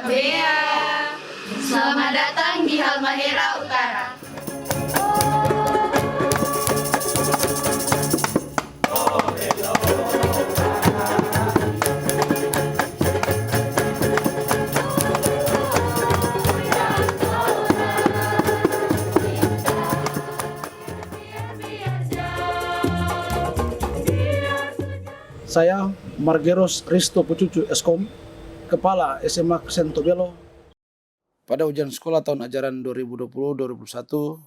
Bea. Selamat datang di Halmahera Utara. Saya Margeros Risto Pucucu Eskom, Kepala SMA Sentobelo. Pada ujian sekolah tahun ajaran 2020-2021,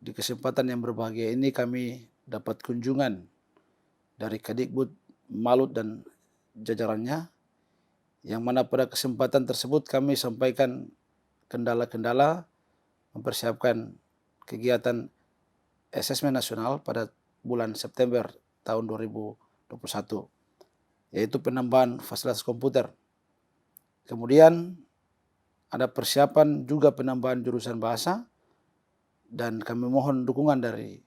di kesempatan yang berbahagia ini kami dapat kunjungan dari Kadikbud, Malut dan jajarannya, yang mana pada kesempatan tersebut kami sampaikan kendala-kendala mempersiapkan kegiatan asesmen nasional pada bulan September tahun 2021, yaitu penambahan fasilitas komputer. Kemudian ada persiapan juga penambahan jurusan bahasa, dan kami mohon dukungan dari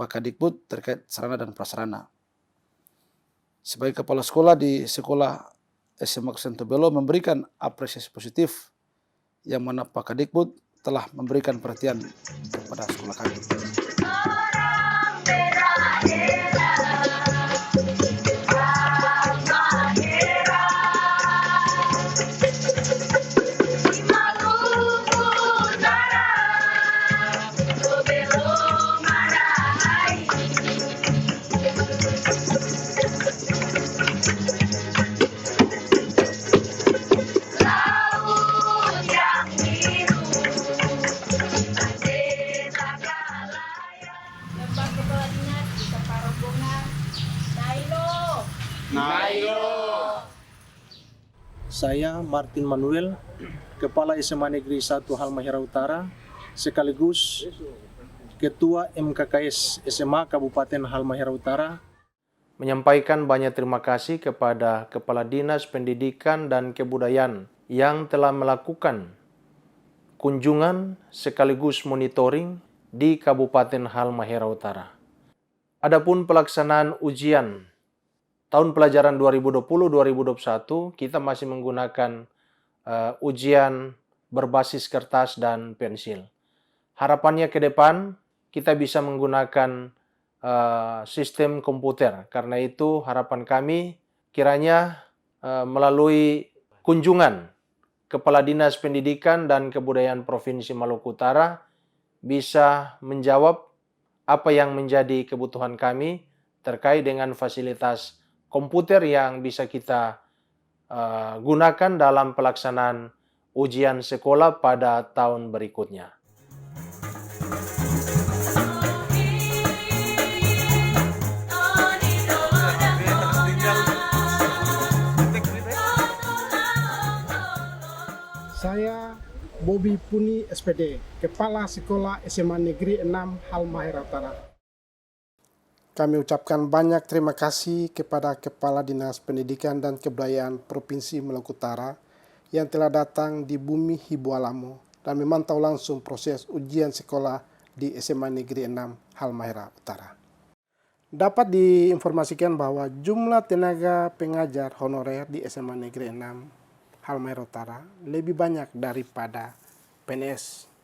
Pak Kadikbud terkait sarana dan prasarana. Sebagai kepala sekolah di sekolah SMA Sentobelo memberikan apresiasi positif yang mana Pak Kadikbud telah memberikan perhatian kepada sekolah kami. Saya Martin Manuel, Kepala SMA Negeri 1 Halmahera Utara, sekaligus Ketua MKKS SMA Kabupaten Halmahera Utara, menyampaikan banyak terima kasih kepada Kepala Dinas Pendidikan dan Kebudayaan yang telah melakukan kunjungan sekaligus monitoring di Kabupaten Halmahera Utara. Adapun pelaksanaan ujian tahun pelajaran 2020-2021, kita masih menggunakan ujian berbasis kertas dan pensil. Harapannya ke depan kita bisa menggunakan sistem komputer. Karena itu harapan kami kiranya melalui kunjungan Kepala Dinas Pendidikan dan Kebudayaan Provinsi Maluku Utara bisa menjawab apa yang menjadi kebutuhan kami terkait dengan fasilitas komputer yang bisa kita gunakan dalam pelaksanaan ujian sekolah pada tahun berikutnya. Saya Bobi Puni SPD, Kepala Sekolah SMA Negeri 6 Halmahera Utara. Kami ucapkan banyak terima kasih kepada Kepala Dinas Pendidikan dan Kebudayaan Provinsi Maluku Utara yang telah datang di bumi Hibu Alamo dan memantau langsung proses ujian sekolah di SMA Negeri 6 Halmahera Utara. Dapat diinformasikan bahwa jumlah tenaga pengajar honorer di SMA Negeri 6 Halmahera Utara lebih banyak daripada PNS,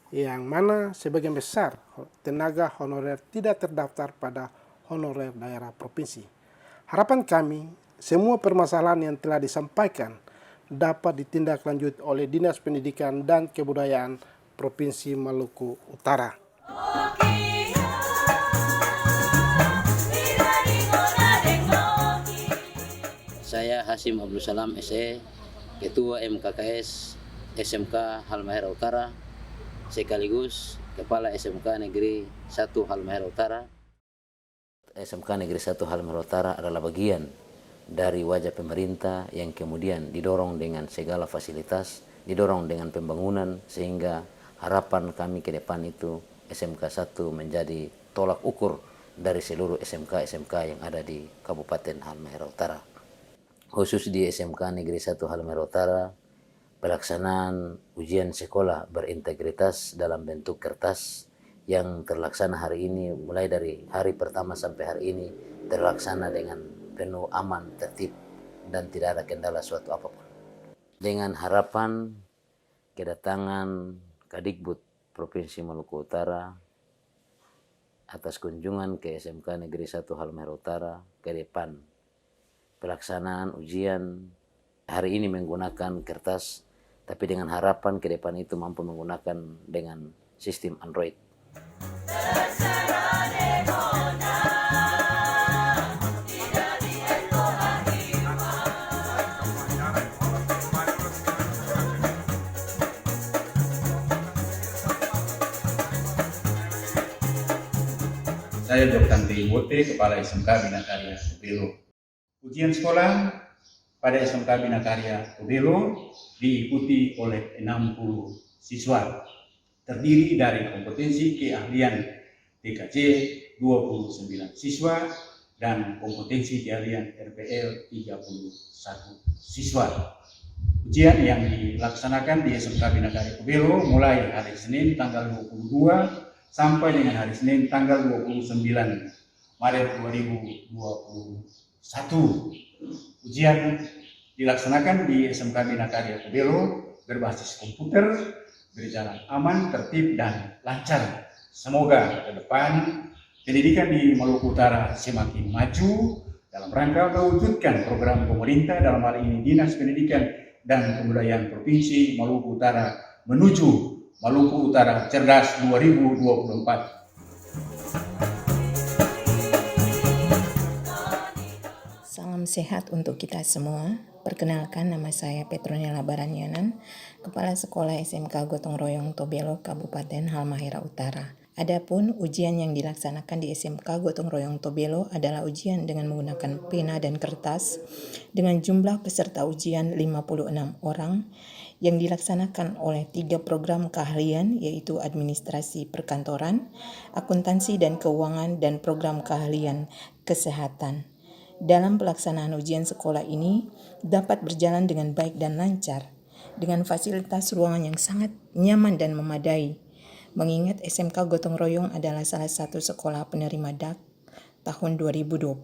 yang mana sebagian besar tenaga honorer tidak terdaftar pada honorer daerah provinsi. Harapan kami, semua permasalahan yang telah disampaikan dapat ditindaklanjuti oleh Dinas Pendidikan dan Kebudayaan Provinsi Maluku Utara. Saya Hasim Abdul Salam SE, Ketua MKKS SMK Halmahera Utara, sekaligus Kepala SMK Negeri 1 Halmahera Utara. SMK Negeri 1 Halmahera Utara adalah bagian dari wajah pemerintah yang kemudian didorong dengan segala fasilitas, didorong dengan pembangunan, sehingga harapan kami ke depan itu SMK 1 menjadi tolak ukur dari seluruh SMK-SMK yang ada di Kabupaten Halmahera Utara. Khusus di SMK Negeri 1 Halmahera Utara, pelaksanaan ujian sekolah berintegritas dalam bentuk kertas yang terlaksana hari ini, mulai dari hari pertama sampai hari ini terlaksana dengan penuh aman, tertib, dan tidak ada kendala suatu apapun. dengan harapan kedatangan Kadikbud Provinsi Maluku Utara atas kunjungan ke SMK Negeri 1 Halmahera Utara ke depan pelaksanaan ujian hari ini menggunakan kertas, tapi dengan harapan ke depan itu mampu menggunakan dengan sistem Android. Saya Dr. Andri Wote, Kepala SMK Bina Karya Ubelo. Ujian sekolah pada SMK Bina Karya Ubelo diikuti oleh 60 siswa, terdiri dari kompetensi keahlian TKJ 29 siswa dan kompetensi keahlian RPL 31 siswa. Ujian yang dilaksanakan di SMK Bina Karya Ubelo mulai hari Senin tanggal 22 sampai dengan hari Senin tanggal 29 Maret 2021. Ujian dilaksanakan di SMK Bina Karya Ubelo berbasis komputer, berjalan aman, tertib, dan lancar. Semoga ke depan pendidikan di Maluku Utara semakin maju dalam rangka mewujudkan program pemerintah, dalam hal ini Dinas Pendidikan dan Kebudayaan Provinsi Maluku Utara menuju Maluku Utara Cerdas 2024. Salam sehat untuk kita semua. Perkenalkan, nama saya Petronella Baranianan, Kepala Sekolah SMK Gotong Royong Tobelo, Kabupaten Halmahera Utara. Adapun ujian yang dilaksanakan di SMK Gotong Royong Tobelo adalah ujian dengan menggunakan pena dan kertas dengan jumlah peserta ujian 56 orang yang dilaksanakan oleh 3 program keahlian, yaitu administrasi perkantoran, akuntansi dan keuangan, dan program keahlian kesehatan. Dalam pelaksanaan ujian sekolah ini dapat berjalan dengan baik dan lancar, dengan fasilitas ruangan yang sangat nyaman dan memadai. Mengingat SMK Gotong Royong adalah salah satu sekolah penerima DAK tahun 2020.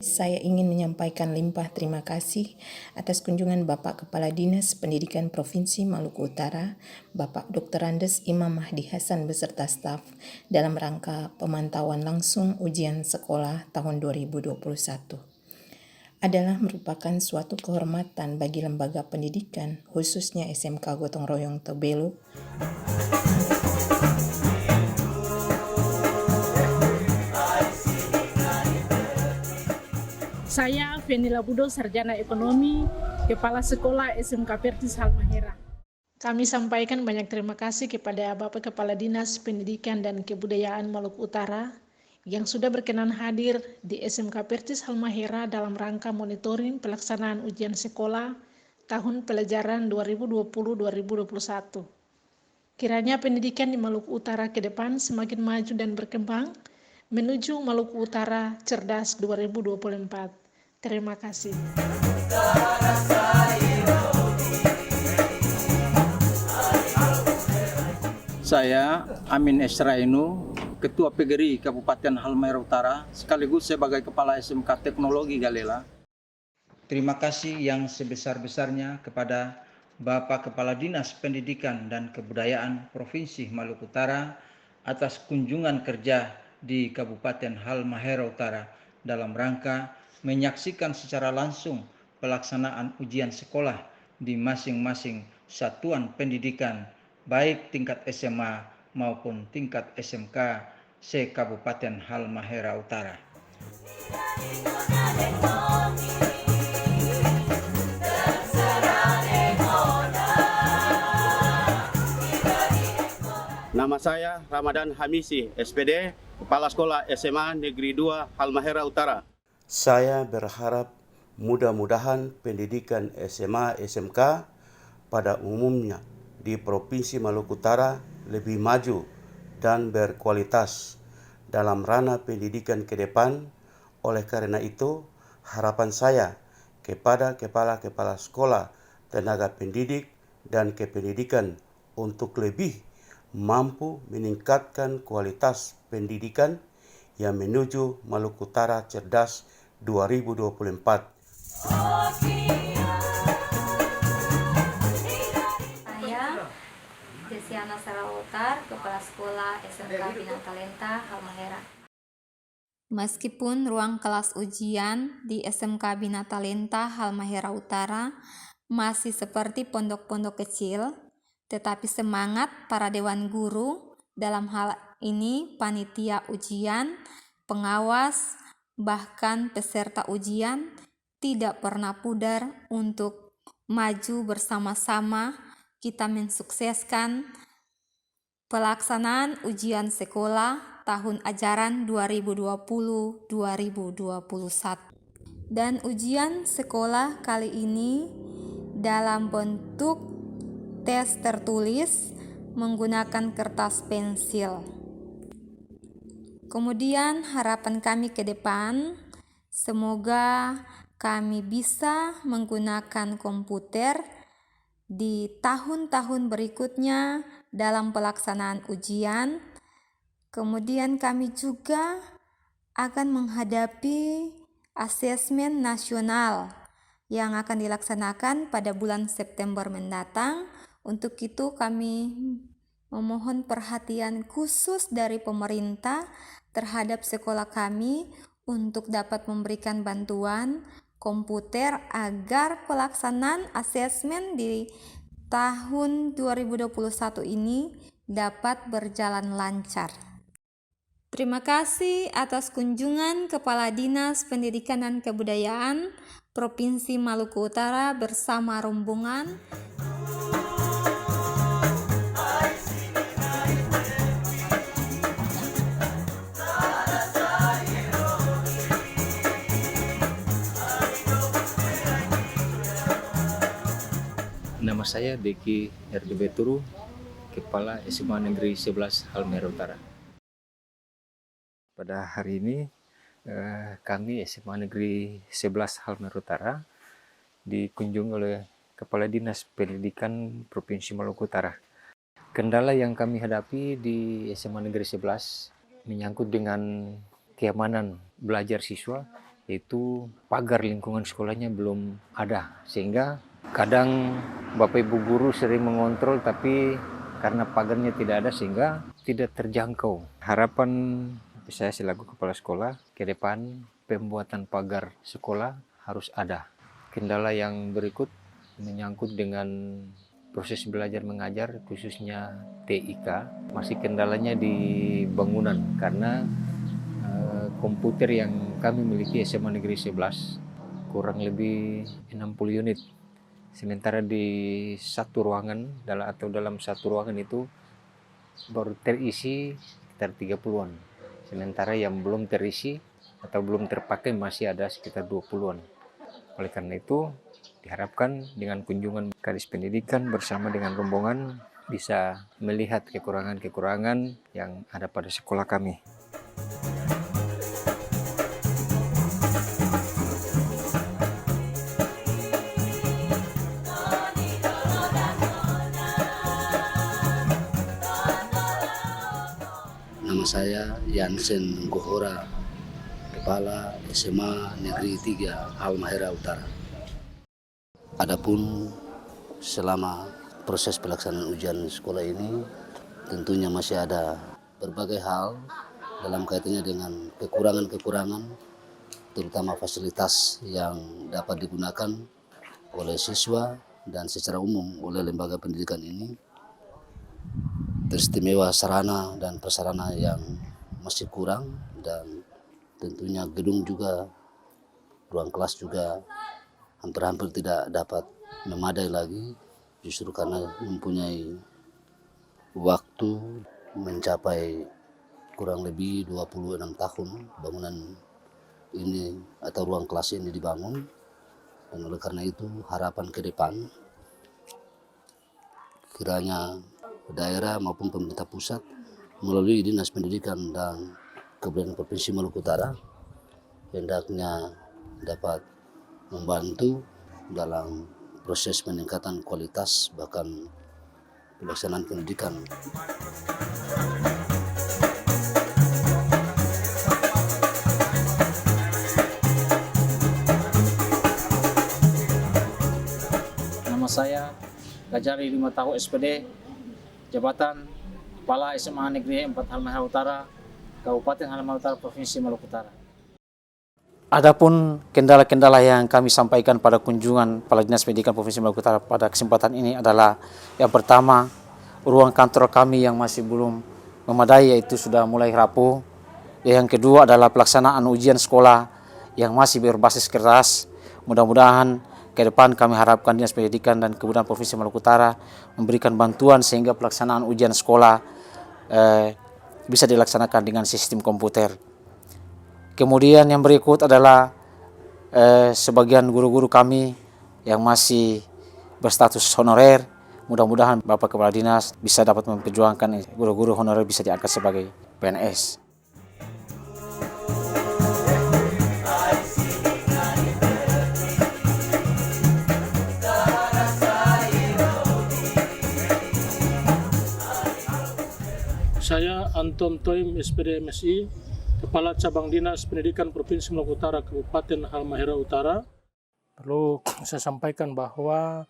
Saya ingin menyampaikan limpah terima kasih atas kunjungan Bapak Kepala Dinas Pendidikan Provinsi Maluku Utara, Bapak Dr. Andes Imam Mahdi Hasan beserta staf dalam rangka pemantauan langsung ujian sekolah tahun 2021. Adalah merupakan suatu kehormatan bagi lembaga pendidikan, khususnya SMK Gotong Royong Tobelo. Saya Venila Budo, Sarjana Ekonomi, Kepala Sekolah SMK Pertis Halmahera. Kami sampaikan banyak terima kasih kepada Bapak Kepala Dinas Pendidikan dan Kebudayaan Maluku Utara yang sudah berkenan hadir di SMK Pertis Halmahera dalam rangka monitoring pelaksanaan ujian sekolah tahun pelajaran 2020-2021. Kiranya pendidikan di Maluku Utara ke depan semakin maju dan berkembang menuju Maluku Utara Cerdas 2024. Terima kasih. Saya Amin Esrainu, Ketua PGRI Kabupaten Halmahera Utara, sekaligus sebagai Kepala SMK Teknologi Galela. Terima kasih yang sebesar-besarnya kepada Bapak Kepala Dinas Pendidikan dan Kebudayaan Provinsi Maluku Utara atas kunjungan kerja di Kabupaten Halmahera Utara dalam rangka menyaksikan secara langsung pelaksanaan ujian sekolah di masing-masing satuan pendidikan, baik tingkat SMA maupun tingkat SMK se-Kabupaten Halmahera Utara. Nama saya Ramadan Hamisi, SPD, Kepala Sekolah SMA Negeri 2 Halmahera Utara. Saya berharap mudah-mudahan pendidikan SMA SMK pada umumnya di Provinsi Maluku Utara lebih maju dan berkualitas dalam ranah pendidikan ke depan. Oleh karena itu, harapan saya kepada kepala-kepala sekolah, tenaga pendidik, dan kependidikan untuk lebih mampu meningkatkan kualitas pendidikan yang menuju Maluku Utara Cerdas 2024. Diana Sarawutar, Kepala Sekolah SMK Bina Talenta Halmahera. Meskipun ruang kelas ujian di SMK Bina Talenta Halmahera Utara masih seperti pondok-pondok kecil, tetapi semangat para dewan guru, dalam hal ini panitia ujian, pengawas, bahkan peserta ujian tidak pernah pudar untuk maju bersama-sama kita mensukseskan pelaksanaan ujian sekolah tahun ajaran 2020-2021. Dan ujian sekolah kali ini dalam bentuk tes tertulis menggunakan kertas pensil. Kemudian harapan kami ke depan, semoga kami bisa menggunakan komputer di tahun-tahun berikutnya dalam pelaksanaan ujian. Kemudian kami juga akan menghadapi asesmen nasional yang akan dilaksanakan pada bulan September mendatang. Untuk itu kami memohon perhatian khusus dari pemerintah terhadap sekolah kami untuk dapat memberikan bantuan komputer agar pelaksanaan asesmen di tahun 2021 ini dapat berjalan lancar. Terima kasih atas kunjungan Kepala Dinas Pendidikan dan Kebudayaan Provinsi Maluku Utara bersama rombongan. Nama saya Deki RDB Turu, Kepala SMA Negeri 11 Halmahera Utara. Pada hari ini kami SMA Negeri 11 Halmahera Utara dikunjungi oleh Kepala Dinas Pendidikan Provinsi Maluku Utara. Kendala yang kami hadapi di SMA Negeri 11 menyangkut dengan keamanan belajar siswa, yaitu pagar lingkungan sekolahnya belum ada, sehingga kadang Bapak Ibu guru sering mengontrol tapi karena pagarnya tidak ada sehingga tidak terjangkau. Harapan saya selaku kepala sekolah ke depan pembuatan pagar sekolah harus ada. Kendala yang berikut menyangkut dengan proses belajar mengajar khususnya TIK, masih kendalanya di bangunan karena komputer yang kami miliki SMA Negeri 11 kurang lebih 60 unit. Sementara di satu ruangan dalam satu ruangan itu baru terisi sekitar 30-an. Sementara yang belum terisi atau belum terpakai masih ada sekitar 20-an. Oleh karena itu diharapkan dengan kunjungan Kadis Pendidikan bersama dengan rombongan bisa melihat kekurangan-kekurangan yang ada pada sekolah kami. Nama saya Yansen Gohora, Kepala SMA Negeri 3 Halmahera Utara. Adapun selama proses pelaksanaan ujian sekolah ini tentunya masih ada berbagai hal dalam kaitannya dengan kekurangan-kekurangan, terutama fasilitas yang dapat digunakan oleh siswa dan secara umum oleh lembaga pendidikan ini. Teristimewa sarana dan prasarana yang masih kurang, dan tentunya gedung juga, ruang kelas juga hampir-hampir tidak dapat memadai lagi, justru karena mempunyai waktu mencapai kurang lebih 26 tahun bangunan ini atau ruang kelas ini dibangun. Dan oleh karena itu harapan ke depan kiranya daerah maupun pemerintah pusat melalui Dinas Pendidikan dan Kebudayaan Provinsi Maluku Utara hendaknya dapat membantu dalam proses peningkatan kualitas bahkan pelaksanaan pendidikan. Nama saya Gajari 5 tahun SPD, jabatan Kepala SMA Negeri 4 Halmahera Utara, Kabupaten Halmahera Utara, Provinsi Maluku Utara. Adapun kendala-kendala yang kami sampaikan pada kunjungan Kepala Dinas Pendidikan Provinsi Maluku Utara pada kesempatan ini adalah yang pertama, ruang kantor kami yang masih belum memadai, yaitu sudah mulai rapuh. Yang kedua adalah pelaksanaan ujian sekolah yang masih berbasis kertas. Mudah-mudahan ke depan kami harapkan Dinas Pendidikan dan Kebudayaan Provinsi Maluku Utara memberikan bantuan sehingga pelaksanaan ujian sekolah bisa dilaksanakan dengan sistem komputer. Kemudian yang berikut adalah sebagian guru-guru kami yang masih berstatus honorer. Mudah-mudahan Bapak Kepala Dinas bisa dapat memperjuangkan guru-guru honorer bisa diangkat sebagai PNS. Saya Anton Toim, SPD MSI, Kepala Cabang Dinas Pendidikan Provinsi Maluku Utara, Kabupaten Halmahera Utara. Perlu saya sampaikan bahwa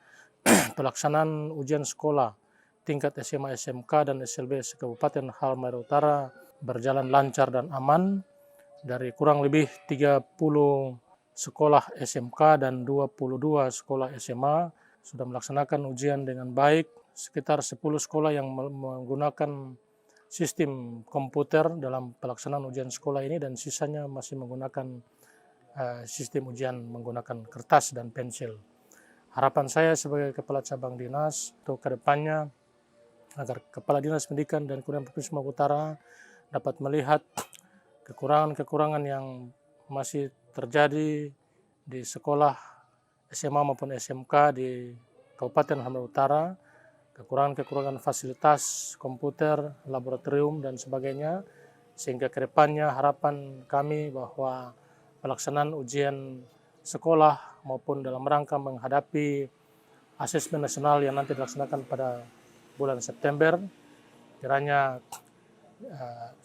pelaksanaan ujian sekolah tingkat SMA, SMK, dan SLB Kabupaten Halmahera Utara berjalan lancar dan aman. Dari kurang lebih 30 sekolah SMK dan 22 sekolah SMA sudah melaksanakan ujian dengan baik. Sekitar 10 sekolah yang menggunakan sistem komputer dalam pelaksanaan ujian sekolah ini, dan sisanya masih menggunakan sistem ujian menggunakan kertas dan pensil. Harapan saya sebagai Kepala Cabang Dinas untuk kedepannya agar Kepala Dinas Pendidikan dan Kebudayaan Provinsi Maluku Utara dapat melihat kekurangan-kekurangan yang masih terjadi di sekolah SMA maupun SMK di Kabupaten Halmahera Utara, kekurangan-kekurangan fasilitas komputer, laboratorium, dan sebagainya, sehingga kedepannya harapan kami bahwa pelaksanaan ujian sekolah maupun dalam rangka menghadapi asesmen nasional yang nanti dilaksanakan pada bulan September, kiranya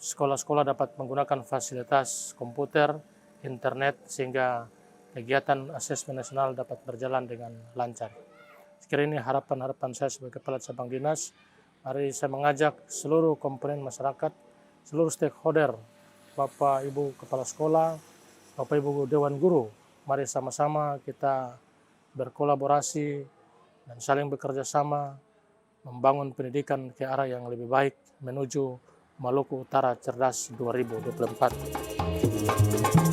sekolah-sekolah dapat menggunakan fasilitas komputer, internet, sehingga kegiatan asesmen nasional dapat berjalan dengan lancar. Sekiranya ini harapan-harapan saya sebagai Kepala Cabang Dinas. Mari saya mengajak seluruh komponen masyarakat, seluruh stakeholder, Bapak Ibu Kepala Sekolah, Bapak Ibu Dewan Guru, mari sama-sama kita berkolaborasi dan saling bekerja sama membangun pendidikan ke arah yang lebih baik menuju Maluku Utara Cerdas 2024.